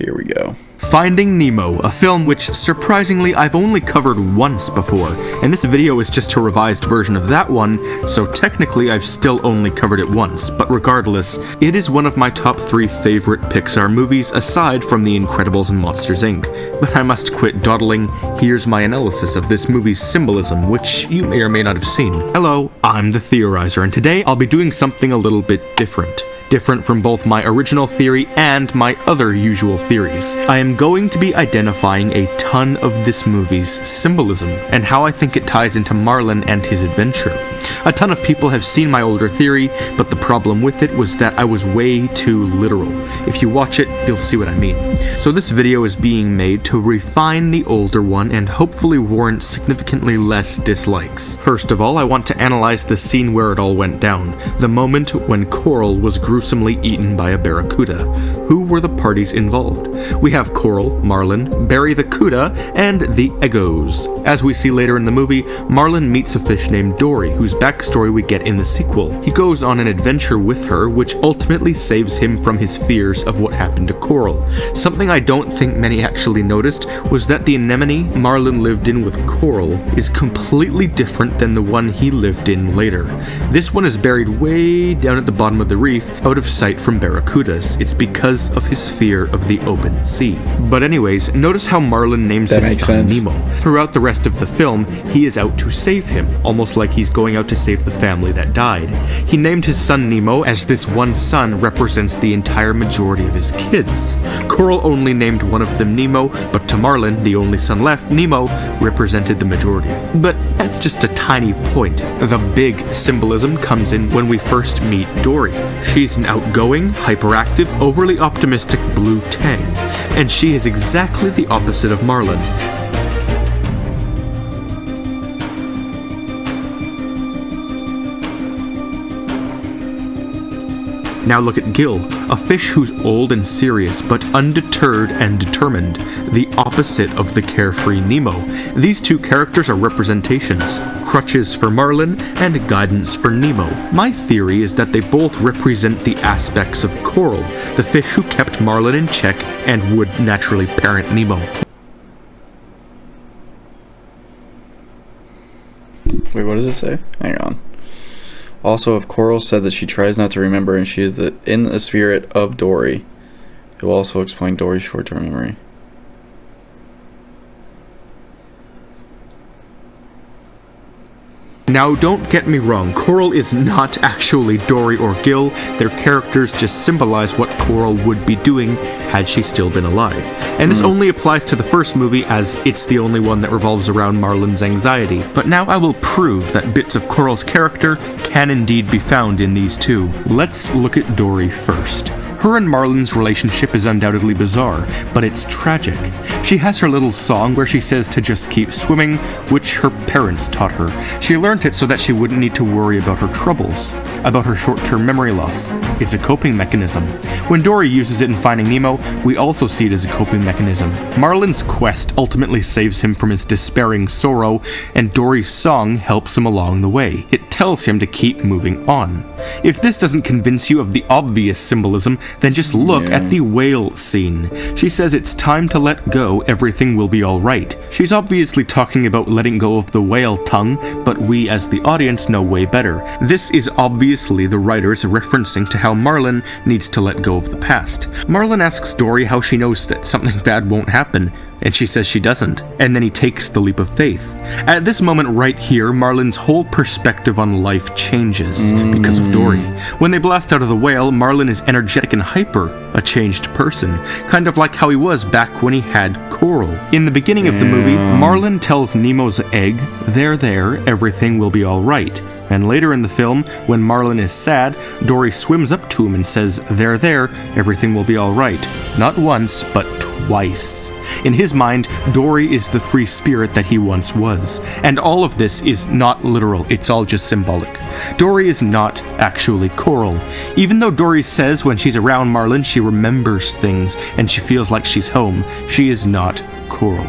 Here we go. Finding Nemo, a film which, surprisingly, I've only covered once before, and this video is just a revised version of that one, so technically I've still only covered it once, but regardless, it is one of my top 3 favorite Pixar movies aside from The Incredibles and Monsters, Inc. But I must quit dawdling. Here's my analysis of this movie's symbolism, which you may or may not have seen. Hello, I'm the Theorizer, and today I'll be doing something a little bit different from both my original theory and my other usual theories. I am going to be identifying a ton of this movie's symbolism, and how I think it ties into Marlin and his adventure. A ton of people have seen my older theory, but the problem with it was that I was way too literal. If you watch it, you'll see what I mean. So this video is being made to refine the older one and hopefully warrant significantly less dislikes. First of all, I want to analyze the scene where it all went down, the moment when Coral was gruesomely eaten by a barracuda. Who were the parties involved? We have Coral, Marlin, Barry the Cuda, and the Eggos. As we see later in the movie, Marlin meets a fish named Dory, whose backstory we get in the sequel. He goes on an adventure with her, which ultimately saves him from his fears of what happened to Coral. Something I don't think many actually noticed was that the anemone Marlin lived in with Coral is completely different than the one he lived in later. This one is buried way down at the bottom of the reef, out of sight from barracudas. It's because of his fear of the open sea. But anyways, notice how Marlin names his son Nemo. Throughout the rest of the film, he is out to save him, almost like he's going out to save the family that died. He named his son Nemo as this one son represents the entire majority of his kids. Coral only named one of them Nemo, but to Marlin, the only son left, Nemo, represented the majority. But that's just a tiny point. The big symbolism comes in when we first meet Dory. She's an outgoing, hyperactive, overly optimistic blue tang, and she is exactly the opposite of Marlin. Now look at Gill, a fish who's old and serious, but undeterred and determined, the opposite of the carefree Nemo. These two characters are representations, crutches for Marlin and guidance for Nemo. My theory is that they both represent the aspects of Coral, the fish who kept Marlin in check and would naturally parent Nemo. Wait, what does it say? Hang on. Also, if Coral said that she tries not to remember and she is in the spirit of Dory, it will also explain Dory's short-term memory. Now, don't get me wrong, Coral is not actually Dory or Gill. Their characters just symbolize what Coral would be doing had she still been alive. And this only applies to the first movie, as it's the only one that revolves around Marlin's anxiety. But now I will prove that bits of Coral's character can indeed be found in these two. Let's look at Dory first. Her and Marlin's relationship is undoubtedly bizarre, but it's tragic. She has her little song where she says to just keep swimming, which her parents taught her. She learned it so that she wouldn't need to worry about her troubles, about her short-term memory loss. It's a coping mechanism. When Dory uses it in Finding Nemo, we also see it as a coping mechanism. Marlin's quest ultimately saves him from his despairing sorrow, and Dory's song helps him along the way. It tells him to keep moving on. If this doesn't convince you of the obvious symbolism, then just look at the whale scene. She says it's time to let go, everything will be alright. She's obviously talking about letting go of the whale tongue, but we as the audience know way better. This is obviously the writers referencing to how Marlin needs to let go of the past. Marlin asks Dory how she knows that something bad won't happen, and she says she doesn't, and then he takes the leap of faith. At this moment right here, Marlin's whole perspective on life changes because of Dory. When they blast out of the whale, Marlin is energetic and hyper, a changed person, kind of like how he was back when he had Coral. In the beginning of the movie, Marlin tells Nemo's egg, there, everything will be alright. And later in the film, when Marlin is sad, Dory swims up to him and says, there, everything will be alright. Not once, but twice. In his mind, Dory is the free spirit that he once was. And all of this is not literal, it's all just symbolic. Dory is not actually Coral. Even though Dory says when she's around Marlin she remembers things and she feels like she's home, she is not Coral.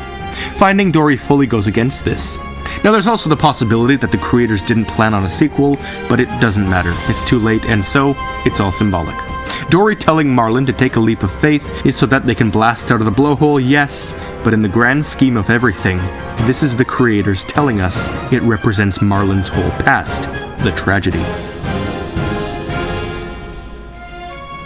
Finding Dory fully goes against this. Now there's also the possibility that the creators didn't plan on a sequel, but it doesn't matter. It's too late, and so, it's all symbolic. Dory telling Marlin to take a leap of faith is so that they can blast out of the blowhole, yes, but in the grand scheme of everything, this is the creators telling us it represents Marlin's whole past, the tragedy.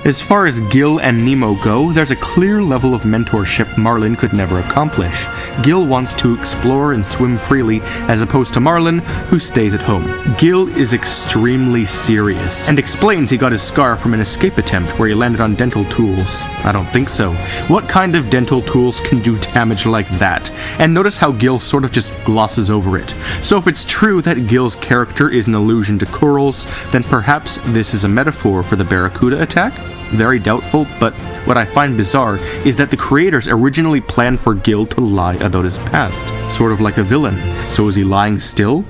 As far as Gill and Nemo go, there's a clear level of mentorship Marlin could never accomplish. Gill wants to explore and swim freely, as opposed to Marlin, who stays at home. Gill is extremely serious, and explains he got his scar from an escape attempt where he landed on dental tools. I don't think so. What kind of dental tools can do damage like that? And notice how Gill sort of just glosses over it. So if it's true that Gill's character is an allusion to corals, then perhaps this is a metaphor for the Barracuda attack? Very doubtful, but what I find bizarre is that the creators originally planned for Gill to lie about his past, sort of like a villain. So is he lying still?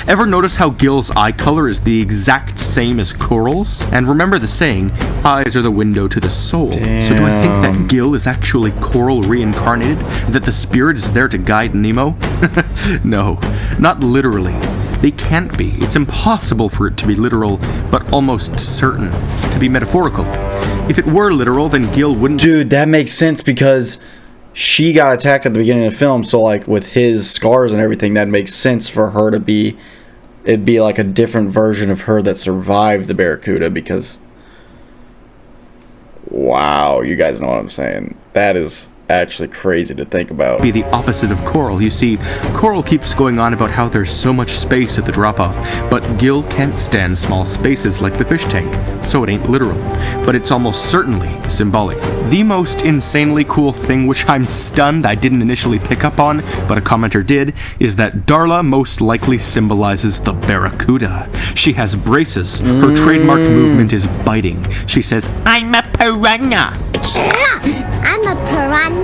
Ever notice how Gill's eye color is the exact same as Coral's? And remember the saying, eyes are the window to the soul. Damn. So do I think that Gill is actually Coral reincarnated? That the spirit is there to guide Nemo? No, not literally. They can't be. It's impossible for it to be literal, but almost certain to be metaphorical. If it were literal, then Gill wouldn't... Dude, that makes sense because she got attacked at the beginning of the film, so like with his scars and everything, that makes sense for her to be... It'd be like a different version of her that survived the Barracuda because... Wow, you guys know what I'm saying. That is actually crazy to think about. Be the opposite of Coral. You see, Coral keeps going on about how there's so much space at the drop-off, but Gill can't stand small spaces like the fish tank, so it ain't literal. But it's almost certainly symbolic. The most insanely cool thing, which I'm stunned I didn't initially pick up on, but a commenter did, is that Darla most likely symbolizes the Barracuda. She has braces. Her trademarked movement is biting. She says, "I'm a piranha." I'm a piranha.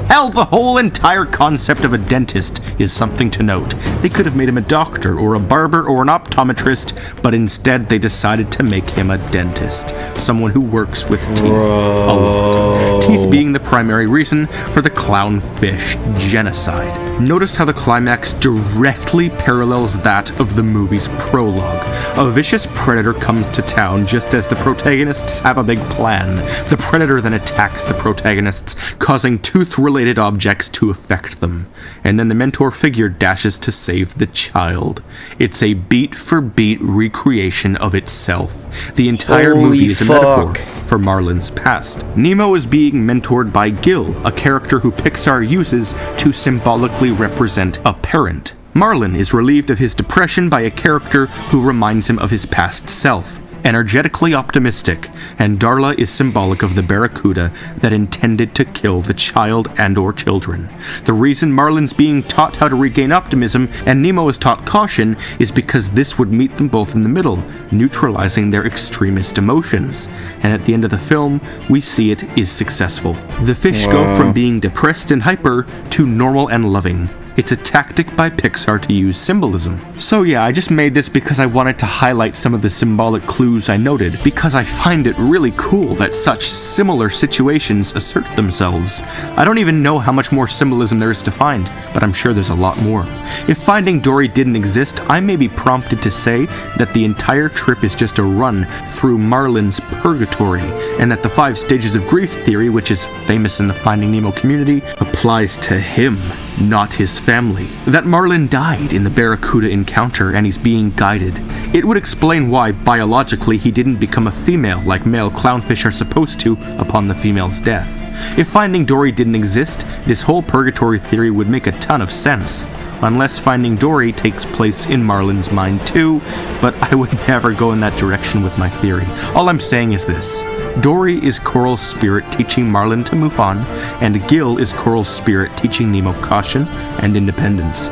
Hell, the whole entire concept of a dentist is something to note. They could have made him a doctor or a barber or an optometrist, but instead they decided to make him a dentist. Someone who works with teeth a lot. Teeth being the primary reason for the clownfish genocide. Notice how the climax directly parallels that of the movie's prologue. A vicious predator comes to town just as the protagonists have a big plan. The predator then attacks the protagonists, causing tooth-related objects to affect them. And then the mentor figure dashes to save the child. It's a beat-for-beat recreation of itself. The entire movie is a metaphor for Marlin's past. Nemo is being mentored by Gill, a character who Pixar uses to symbolically represent a parent. Marlin is relieved of his depression by a character who reminds him of his past self. Energetically optimistic, and Darla is symbolic of the Barracuda that intended to kill the child and or children. The reason Marlin's being taught how to regain optimism and Nemo is taught caution is because this would meet them both in the middle, neutralizing their extremist emotions. And at the end of the film, we see it is successful. The fish go from being depressed and hyper to normal and loving. It's a tactic by Pixar to use symbolism. So yeah, I just made this because I wanted to highlight some of the symbolic clues I noted, because I find it really cool that such similar situations assert themselves. I don't even know how much more symbolism there is to find, but I'm sure there's a lot more. If Finding Dory didn't exist, I may be prompted to say that the entire trip is just a run through Marlin's purgatory, and that the 5 stages of grief theory, which is famous in the Finding Nemo community, applies to him, not his family. That Marlin died in the Barracuda encounter and he's being guided. It would explain why, biologically, he didn't become a female like male clownfish are supposed to upon the female's death. If Finding Dory didn't exist, this whole purgatory theory would make a ton of sense. Unless Finding Dory takes place in Marlin's mind too, but I would never go in that direction with my theory. All I'm saying is this. Dory is Coral's spirit teaching Marlin to move on, and Gill is Coral's spirit teaching Nemo caution and independence.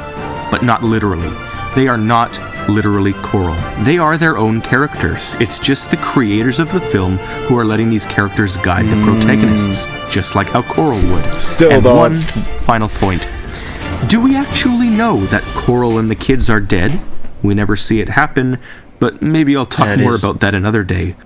But not literally. They are not literally Coral. They are their own characters. It's just the creators of the film who are letting these characters guide the protagonists, just like how Coral would. Still, and though, one it's... final point. Do we actually know that Coral and the kids are dead? We never see it happen, but maybe I'll talk more about that another day.